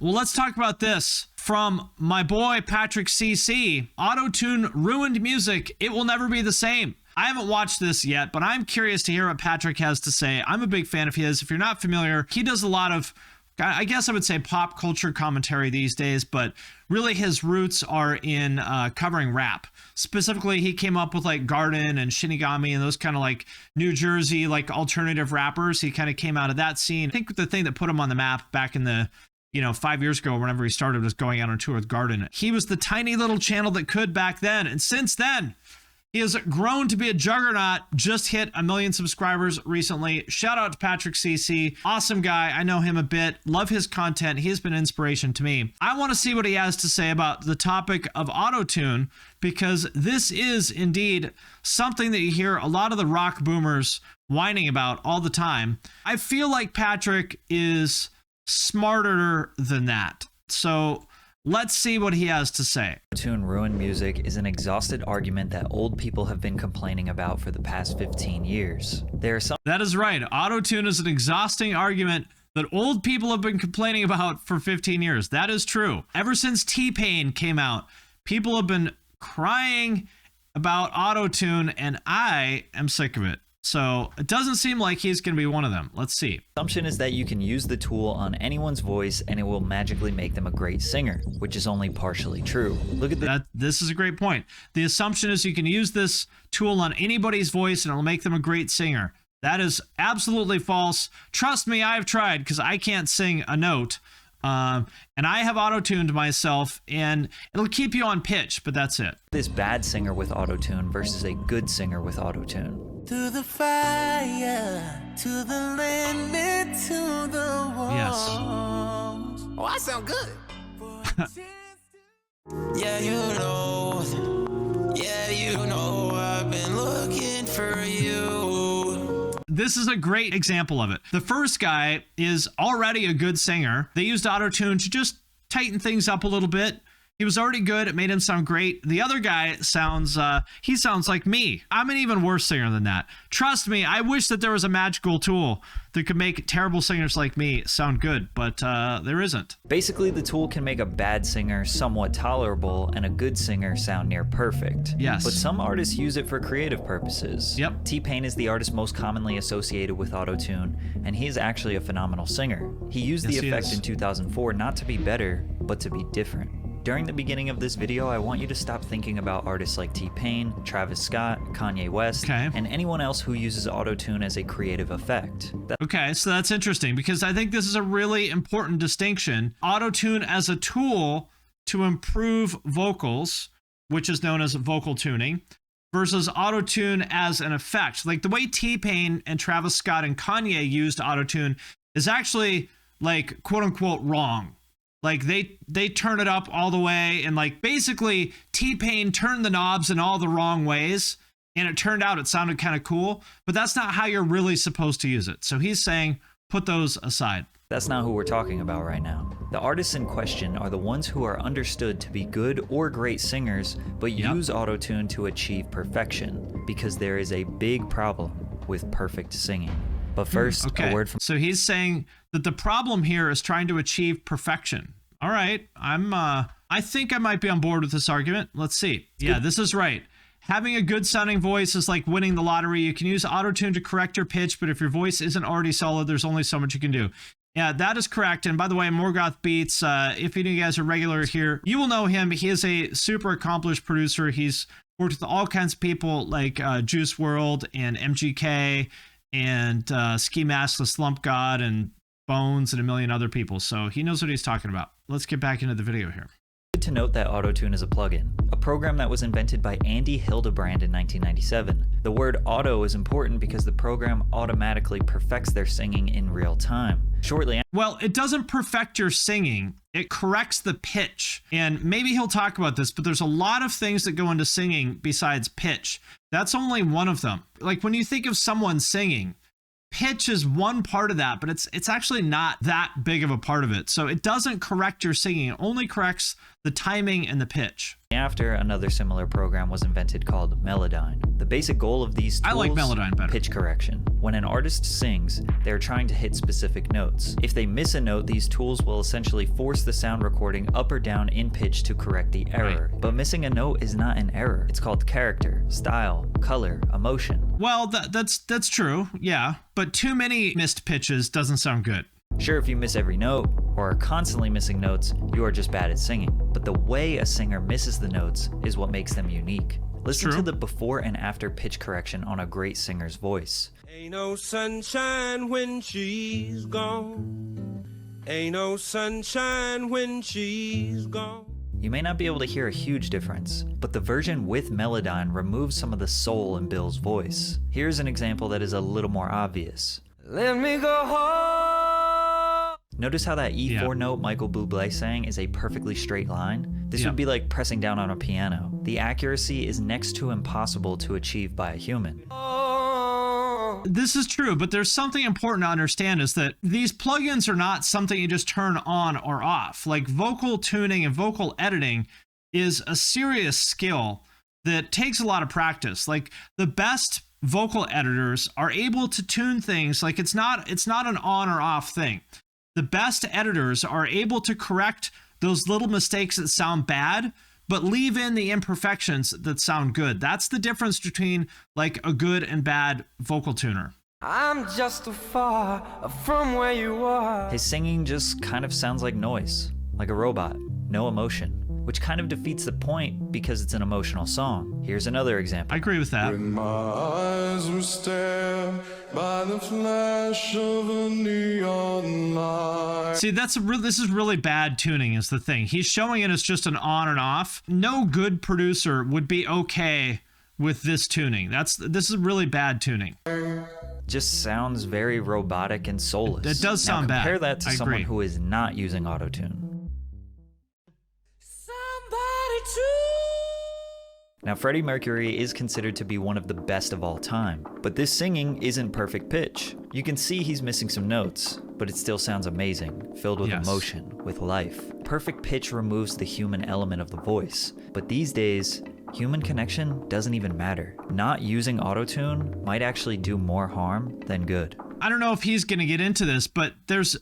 Well, let's talk about this from my boy Patrick CC. Auto-tune ruined music. It will never be the same. I haven't watched this yet, but I'm curious to hear what Patrick has to say. I'm a big fan of his. If you're not familiar, he does a lot of, I guess I would say, pop culture commentary these days, but really his roots are in covering rap. Specifically, he came up with like Garden and Shinigami and those kind of like New Jersey like alternative rappers. He kind of came out of that scene. I think the thing that put him on the map back in the 5 years ago, whenever he started, was going out on tour with Garden. He was the tiny little channel that could back then, and since then, he has grown to be a juggernaut. Just hit 1 million subscribers recently. Shout out to Patrick CC. Awesome guy. I know him a bit. Love his content. He has been inspiration to me. I want to see what he has to say about the topic of auto-tune, because this is indeed something that you hear a lot of the rock boomers whining about all the time. I feel like Patrick is smarter than that. So let's see what he has to say. Auto-tune ruined music is an exhausted argument that old people have been complaining about for the past 15 years. That is right. Auto-tune is an exhausting argument that old people have been complaining about for 15 years. That is true. Ever since T-Pain came out, people have been crying about auto-tune, and I am sick of it. So it doesn't seem like he's going to be one of them. Let's see. The assumption is that you can use the tool on anyone's voice and it will magically make them a great singer, which is only partially true. Look at that. This is a great point. The assumption is you can use this tool on anybody's voice and it'll make them a great singer. That is absolutely false. Trust me, I've tried, because I can't sing a note. And I have auto-tuned myself, and it'll keep you on pitch, but that's it. This bad singer with auto-tune versus a good singer with auto-tune. Through the fire, to the limit, to the walls. Yes. Oh, I sound good. Yeah, you know, I've been looking for you. This is a great example of it. The first guy is already a good singer. They used auto-tune to just tighten things up a little bit. He was already good. It made him sound great. The other guy sounds like me. I'm an even worse singer than that. Trust me, I wish that there was a magical tool that could make terrible singers like me sound good, but there isn't. Basically, the tool can make a bad singer somewhat tolerable and a good singer sound near perfect. Yes. But some artists use it for creative purposes. Yep. T-Pain is the artist most commonly associated with auto-tune, and he is actually a phenomenal singer. He used the effect in 2004 not to be better, but to be different. During the beginning of this video, I want you to stop thinking about artists like T-Pain, Travis Scott, Kanye West, and anyone else who uses auto-tune as a creative effect. Okay, so that's interesting, because I think this is a really important distinction. Auto-tune as a tool to improve vocals, which is known as vocal tuning, versus auto-tune as an effect. Like the way T-Pain and Travis Scott and Kanye used auto-tune is actually like quote-unquote wrong. Like they turn it up all the way, and like basically T-Pain turned the knobs in all the wrong ways, and it turned out it sounded kind of cool, but that's not how you're really supposed to use it. So he's saying put those aside. That's not who we're talking about right now. The artists in question are the ones who are understood to be good or great singers, but use auto-tune to achieve perfection, because there is a big problem with perfect singing. But first, a word from... So he's saying that the problem here is trying to achieve perfection. All right, I think I might be on board with this argument. Let's see. Yeah, this is right. Having a good sounding voice is like winning the lottery. You can use auto-tune to correct your pitch, but if your voice isn't already solid, there's only so much you can do. Yeah, that is correct. And by the way, Morgoth Beats, if any of you guys are regular here, you will know him. He is a super accomplished producer. He's worked with all kinds of people like Juice WRLD and MGK and Ski Mask, the Slump God, and Bones, and a million other people. So he knows what he's talking about. Let's get back into the video here. Good to note that auto-tune is a plugin, a program that was invented by Andy Hildebrand in 1997. The word auto is important because the program automatically perfects their singing in real time. Well, it doesn't perfect your singing. It corrects the pitch. And maybe he'll talk about this, but there's a lot of things that go into singing besides pitch. That's only one of them. Like when you think of someone singing, pitch is one part of that, but it's actually not that big of a part of it. So it doesn't correct your singing. It only corrects the timing and the pitch. After, another similar program was invented called Melodyne. The basic goal of these tools, I like Melodyne better. Pitch correction. When an artist sings, they're trying to hit specific notes. If they miss a note, these tools will essentially force the sound recording up or down in pitch to correct the error. But missing a note is not an error. It's called character, style, color, emotion. Well, that's true, yeah. But too many missed pitches doesn't sound good. Sure, if you miss every note, or are constantly missing notes, you are just bad at singing. But the way a singer misses the notes is what makes them unique. Listen to the before and after pitch correction on a great singer's voice. Ain't no sunshine when she's gone. Ain't no sunshine when she's gone. You may not be able to hear a huge difference, but the version with Melodyne removes some of the soul in Bill's voice. Here's an example that is a little more obvious. Let me go home. Notice how that E4 note Michael Bublé sang is a perfectly straight line? This would be like pressing down on a piano. The accuracy is next to impossible to achieve by a human. This is true, but there's something important to understand is that these plugins are not something you just turn on or off. Like vocal tuning and vocal editing is a serious skill that takes a lot of practice. Like the best vocal editors are able to tune things like it's not an on or off thing. The best editors are able to correct those little mistakes that sound bad, but leave in the imperfections that sound good. That's the difference between like a good and bad vocal tuner. I'm just too far from where you are. His singing just kind of sounds like noise, like a robot, no emotion, which kind of defeats the point because it's an emotional song. Here's another example. I agree with that. When my eyes were stabbed by the flash of a neon light. See, this is really bad tuning is the thing. He's showing it as just an on and off. No good producer would be okay with this tuning. This is really bad tuning. Just sounds very robotic and soulless. It does sound bad. Compare that to I someone agree. who is not using autotune. Somebody to. Now, Freddie Mercury is considered to be one of the best of all time, but this singing isn't perfect pitch. You can see he's missing some notes, but it still sounds amazing, filled with emotion, with life. Perfect pitch removes the human element of the voice, but these days, human connection doesn't even matter. Not using autotune might actually do more harm than good. I don't know if he's going to get into this, but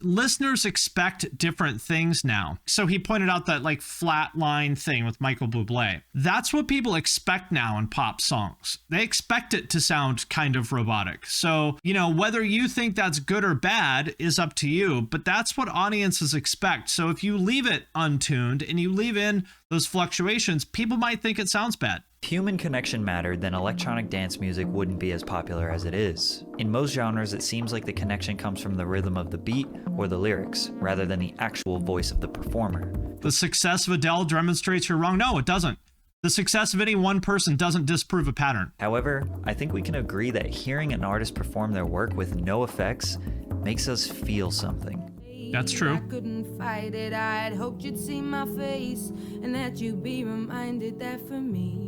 listeners expect different things now. So he pointed out that like flat line thing with Michael Bublé. That's what people expect now in pop songs. They expect it to sound kind of robotic. So, whether you think that's good or bad is up to you, but that's what audiences expect. So if you leave it untuned and you leave in those fluctuations, people might think it sounds bad. If human connection mattered, then electronic dance music wouldn't be as popular as it is. In most genres, it seems like the connection comes from the rhythm of the beat or the lyrics, rather than the actual voice of the performer. The success of Adele demonstrates you're wrong. No, it doesn't. The success of any one person doesn't disprove a pattern. However, I think we can agree that hearing an artist perform their work with no effects makes us feel something. That's true. I couldn't fight it. I'd hoped you'd see my face and that you'd be reminded that for me.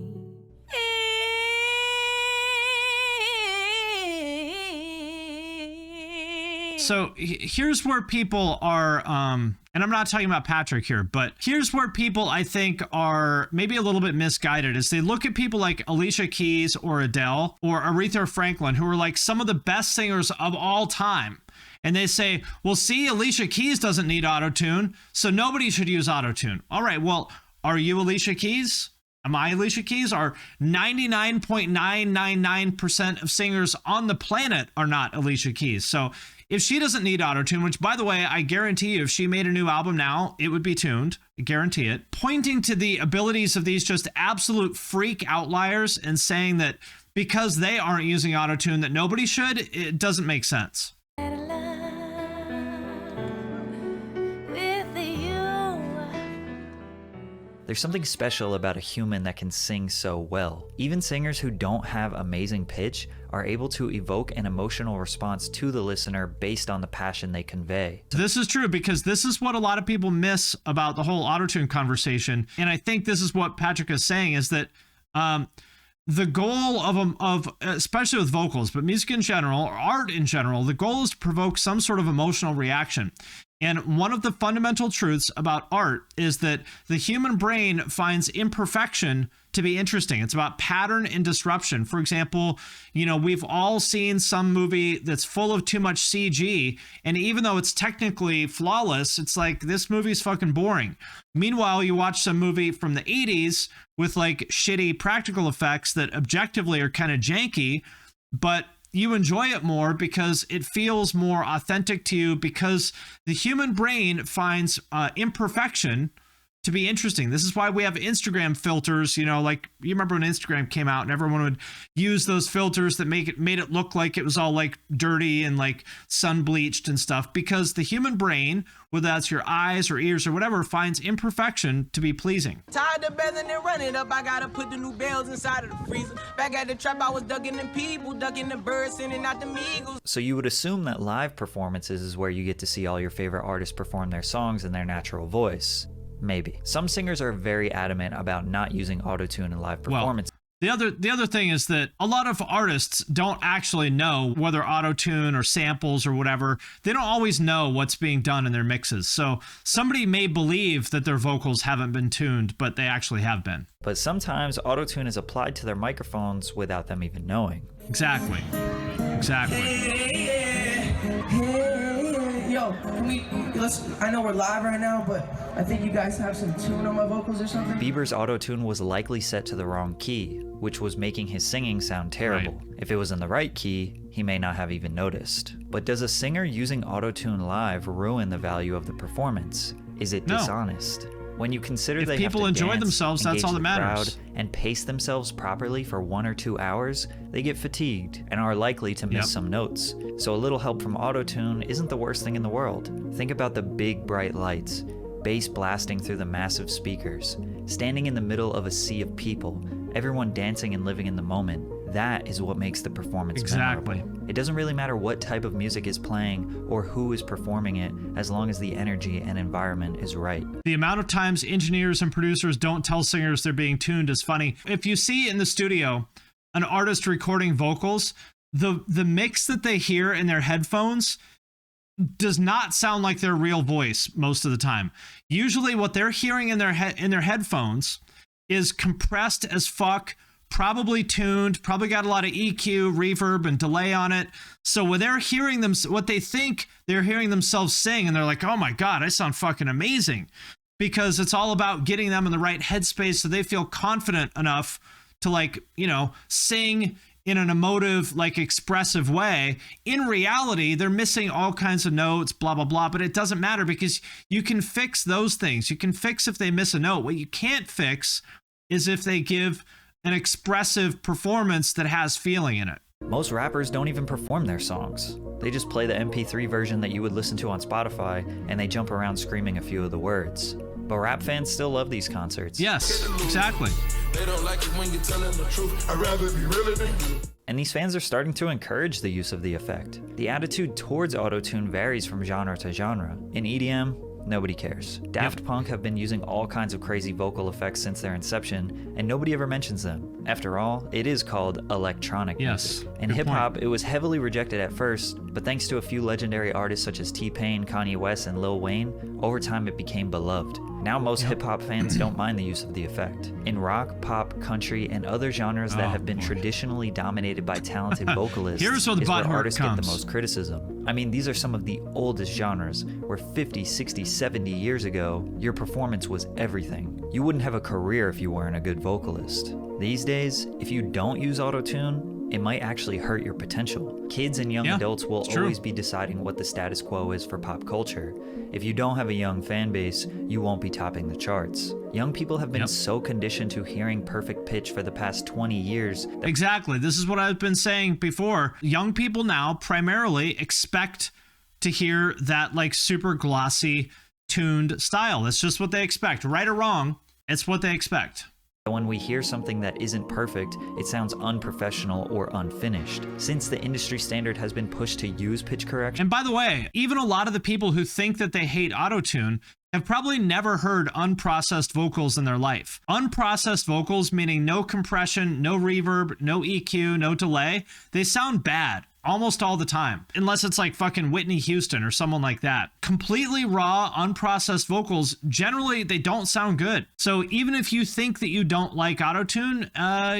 So here's where people are, and I'm not talking about Patrick here, but here's where people I think are maybe a little bit misguided is they look at people like Alicia Keys or Adele or Aretha Franklin, who are like some of the best singers of all time. And they say, well, see, Alicia Keys doesn't need autotune, so nobody should use autotune. All right, well, are you Alicia Keys? Am I Alicia Keys? Are 99.999% of singers on the planet are not Alicia Keys. So if she doesn't need autotune, which by the way, I guarantee you, if she made a new album now, it would be tuned. I guarantee it. Pointing to the abilities of these just absolute freak outliers and saying that because they aren't using autotune that nobody should, it doesn't make sense. There's something special about a human that can sing so well. Even singers who don't have amazing pitch are able to evoke an emotional response to the listener based on the passion they convey. This is true because this is what a lot of people miss about the whole autotune conversation. And I think this is what Patrick is saying is that the goal of especially with vocals, but music in general or art in general, the goal is to provoke some sort of emotional reaction. And one of the fundamental truths about art is that the human brain finds imperfection to be interesting. It's about pattern and disruption. For example, we've all seen some movie that's full of too much CG, and even though it's technically flawless, it's like, this movie's fucking boring. Meanwhile, you watch some movie from the 80s with like shitty practical effects that objectively are kind of janky, but you enjoy it more because it feels more authentic to you, because the human brain finds imperfection to be interesting. This is why we have Instagram filters, like you remember when Instagram came out and everyone would use those filters that made it look like it was all like dirty and like sun bleached and stuff, because the human brain, whether that's your eyes or ears or whatever, finds imperfection to be pleasing. Tired of bedding and running up, I gotta put the new bells inside of the freezer. Back at the trap, I was ducking them people, ducking the birds, sending out the eagles. So you would assume that live performances is where you get to see all your favorite artists perform their songs in their natural voice. Maybe. Some singers are very adamant about not using autotune in live performances. Well, the other thing is that a lot of artists don't actually know whether autotune or samples or whatever, they don't always know what's being done in their mixes. So somebody may believe that their vocals haven't been tuned, but they actually have been. But sometimes autotune is applied to their microphones without them even knowing. Exactly. Yo, I know we're live right now, but I think you guys have some tune on my vocals or something. Bieber's autotune was likely set to the wrong key, which was making his singing sound terrible. Right. If it was in the right key, he may not have even noticed. But does a singer using autotune live ruin the value of the performance? Is it dishonest? When you consider they have to enjoy dance, themselves, that's all that matters. Crowd, and pace themselves properly for 1 or 2 hours, they get fatigued and are likely to miss some notes. So a little help from autotune isn't the worst thing in the world. Think about the big bright lights, bass blasting through the massive speakers, standing in the middle of a sea of people, everyone dancing and living in the moment. That is what makes the performance memorable. It doesn't really matter what type of music is playing or who is performing it, as long as the energy and environment is right. The amount of times engineers and producers don't tell singers they're being tuned is funny. If you see in the studio an artist recording vocals, the mix that they hear in their headphones does not sound like their real voice most of the time. Usually what they're hearing in their headphones is compressed as fuck, probably tuned, probably got a lot of EQ, reverb, and delay on it. So when they're hearing them, what they think they're hearing themselves sing, and they're like, oh my God, I sound fucking amazing. Because it's all about getting them in the right headspace so they feel confident enough to sing in an emotive, expressive way. In reality, they're missing all kinds of notes, blah, blah, blah, but it doesn't matter because you can fix those things. You can fix if they miss a note. What you can't fix is if they give an expressive performance that has feeling in it. Most rappers don't even perform their songs. They just play the MP3 version that you would listen to on Spotify, and they jump around screaming a few of the words. But rap fans still love these concerts. Yes, exactly. They don't like it when you're telling the truth. I'd rather be realer than you. And these fans are starting to encourage the use of the effect. The attitude towards autotune varies from genre to genre. In EDM, nobody cares. Daft Punk have been using all kinds of crazy vocal effects since their inception, and nobody ever mentions them. After all, it is called electronic music. In hip-hop, it was heavily rejected at first, but thanks to a few legendary artists such as T-Pain, Kanye West, and Lil Wayne, over time it became beloved. Now most hip-hop fans don't mind the use of the effect. In rock, pop, country, and other genres that have been traditionally dominated by talented vocalists Here's where the is where butthurt artists comes. get the most criticism. I mean, these are some of the oldest genres, where 50, 60, 70 years ago, your performance was everything. You wouldn't have a career if you weren't a good vocalist. These days, if you don't use autotune, it might actually hurt your potential. Kids and young adults will always be deciding what the status quo is for pop culture. If you don't have a young fan base, you won't be topping the charts. Young people have been so conditioned to hearing perfect pitch for the past 20 years. Exactly. This is what I've been saying before. Young people now primarily expect to hear that super glossy, tuned style. That's just what they expect. Right or wrong, it's what they expect. When we hear something that isn't perfect, it sounds unprofessional or unfinished. Since the industry standard has been pushed to use pitch correction. And by the way, even a lot of the people who think that they hate autotune have probably never heard unprocessed vocals in their life. Unprocessed vocals, meaning no compression, no reverb, no EQ, no delay, they sound bad. almost all the time, unless it's like fucking Whitney Houston or someone like that. Completely raw, unprocessed vocals, generally they don't sound good. So even if you think that you don't like autotune,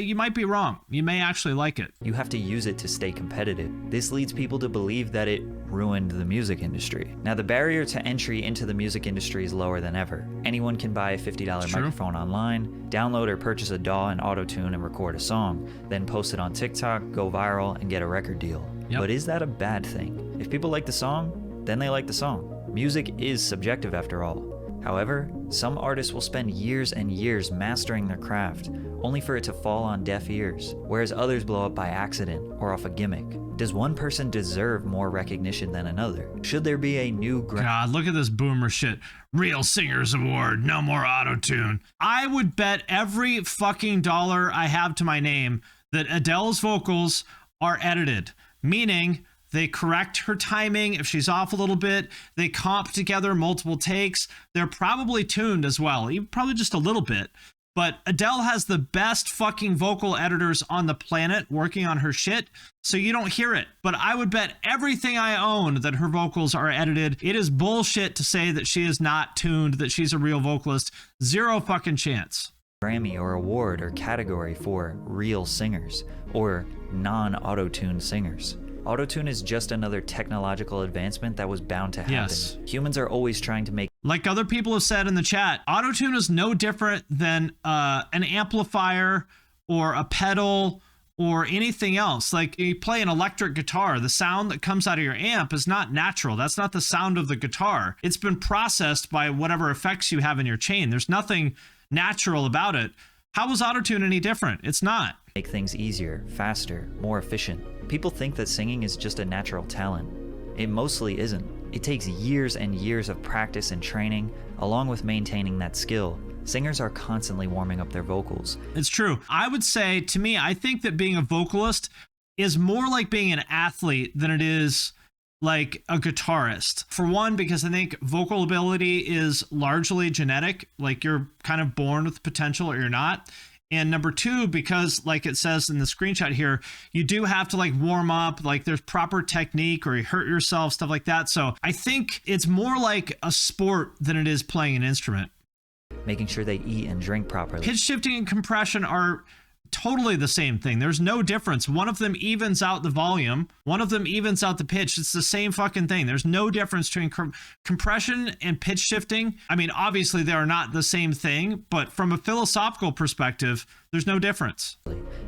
you might be wrong. You may actually like it. You have to use it to stay competitive. This leads people to believe that it ruined the music industry. Now, the barrier to entry into the music industry is lower than ever. Anyone can buy a $50 microphone online, download or purchase a DAW and autotune and record a song, then post it on TikTok, go viral, and get a record deal. Yep. But is that a bad thing? If people like the song, then they like the song. Music is subjective after all. However, some artists will spend years and years mastering their craft, only for it to fall on deaf ears, whereas others blow up by accident or off a gimmick. Does one person deserve more recognition than another? Should there be a new God, look at this boomer shit. Real Singers Award, no more autotune. I would bet every fucking dollar I have to my name that Adele's vocals are edited, meaning they correct her timing. If she's off a little bit, they comp together multiple takes. They're probably tuned as well, probably just a little bit. But Adele has the best fucking vocal editors on the planet working on her shit, so you don't hear it. But I would bet everything I own that her vocals are edited. It is bullshit to say that she is not tuned, that she's a real vocalist. Zero fucking chance. Grammy or award or category for real singers or non-auto-tuned singers. Autotune is just another technological advancement that was bound to happen. Yes. Humans are always trying to make... Like other people have said in the chat, autotune is no different than an amplifier or a pedal or anything else. Like you play an electric guitar, the sound that comes out of your amp is not natural. That's not the sound of the guitar. It's been processed by whatever effects you have in your chain. There's nothing natural about it. How is autotune any different? It's not. Make things easier, faster, more efficient. People think that singing is just a natural talent. It mostly isn't. It takes years and years of practice and training, along with maintaining that skill. Singers are constantly warming up their vocals. It's true. I would say, to me, I think that being a vocalist is more like being an athlete than it is like a guitarist. For one, because I think vocal ability is largely genetic, like you're kind of born with potential or you're not. And number two, because like it says in the screenshot here, you do have to like warm up, like there's proper technique or you hurt yourself, stuff like that. So I think it's more like a sport than it is playing an instrument. Making sure they eat and drink properly. Pitch shifting and compression are totally the same thing. There's no difference. One of them evens out the volume. One of them evens out the pitch. It's the same fucking thing. There's no difference between compression and pitch shifting. I mean, obviously they are not the same thing, but from a philosophical perspective, there's no difference.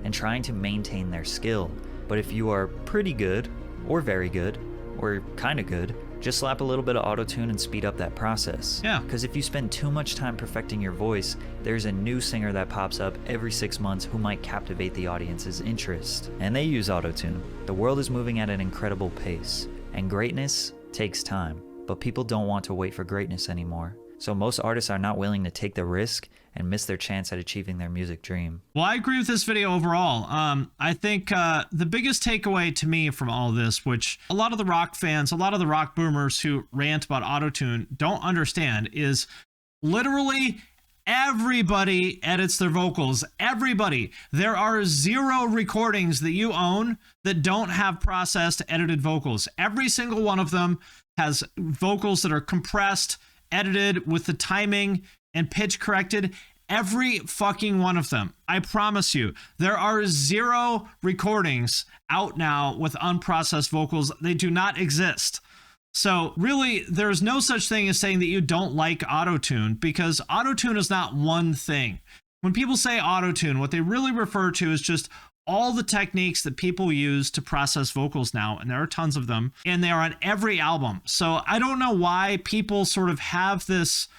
And trying to maintain their skill. But if you are pretty good, or very good, or kind of good, just slap a little bit of auto-tune and speed up that process. Yeah. Because if you spend too much time perfecting your voice, there's a new singer that pops up every 6 months who might captivate the audience's interest. And they use auto-tune. The world is moving at an incredible pace, and greatness takes time. But people don't want to wait for greatness anymore. So most artists are not willing to take the risk and miss their chance at achieving their music dream. Well, I agree with this video overall. I think the biggest takeaway to me from all this, which a lot of the rock fans, a lot of the rock boomers who rant about autotune don't understand, is literally everybody edits their vocals. Everybody. There are 0 recordings that you own that don't have processed edited vocals. Every single one of them has vocals that are compressed, edited with the timing and pitch corrected. Every fucking one of them. I promise you, there are 0 recordings out now with unprocessed vocals. They do not exist. So really, there's no such thing as saying that you don't like autotune, because autotune is not one thing. When people say autotune, what they really refer to is just all the techniques that people use to process vocals now, and there are tons of them, and they are on every album. So I don't know why people sort of have this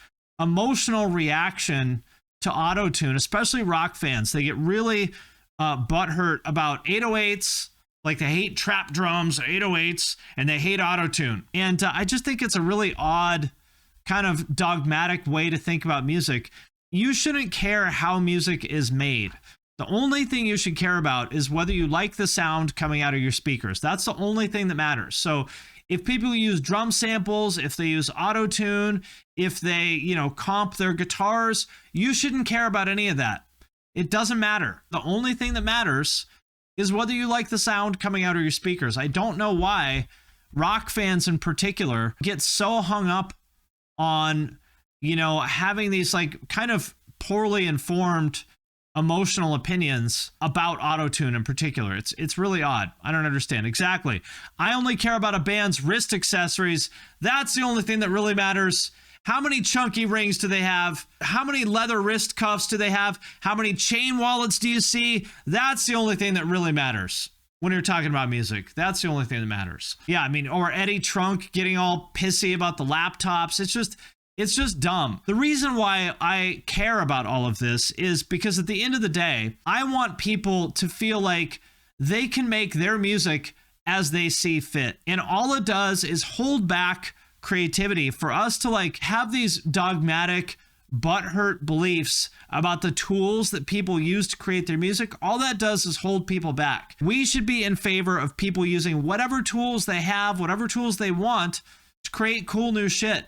emotional reaction to autotune, especially rock fans. They get really butthurt about 808s, like they hate trap drums, 808s, and they hate autotune. And I just think it's a really odd, kind of dogmatic way to think about music. You shouldn't care how music is made. The only thing you should care about is whether you like the sound coming out of your speakers. That's the only thing that matters. So if people use drum samples, if they use auto-tune, if they, comp their guitars, you shouldn't care about any of that. It doesn't matter. The only thing that matters is whether you like the sound coming out of your speakers. I don't know why rock fans in particular get so hung up on, you know, having these like kind of poorly informed emotional opinions about autotune in particular. It's really odd. I don't understand. Exactly. I only care about a band's wrist accessories. That's the only thing that really matters. How many chunky rings do they have? How many leather wrist cuffs do they have? How many chain wallets do you see? That's the only thing that really matters when you're talking about music. That's the only thing that matters. Yeah, I mean, or Eddie Trunk getting all pissy about the laptops. It's just dumb. The reason why I care about all of this is because at the end of the day, I want people to feel like they can make their music as they see fit. And all it does is hold back creativity for us to like have these dogmatic, butthurt beliefs about the tools that people use to create their music. All that does is hold people back. We should be in favor of people using whatever tools they have, whatever tools they want to create cool new shit.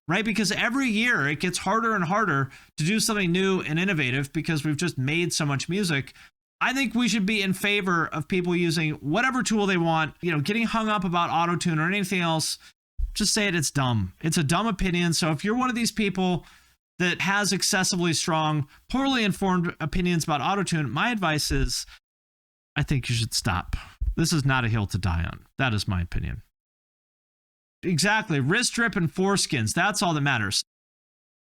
Right? Because every year it gets harder and harder to do something new and innovative because we've just made so much music. I think we should be in favor of people using whatever tool they want, you know, getting hung up about autotune or anything else. Just say it, it's dumb. It's a dumb opinion. So if you're one of these people that has excessively strong, poorly informed opinions about autotune, my advice is I think you should stop. This is not a hill to die on. That is my opinion. Exactly. Wrist strip and foreskins. That's all that matters.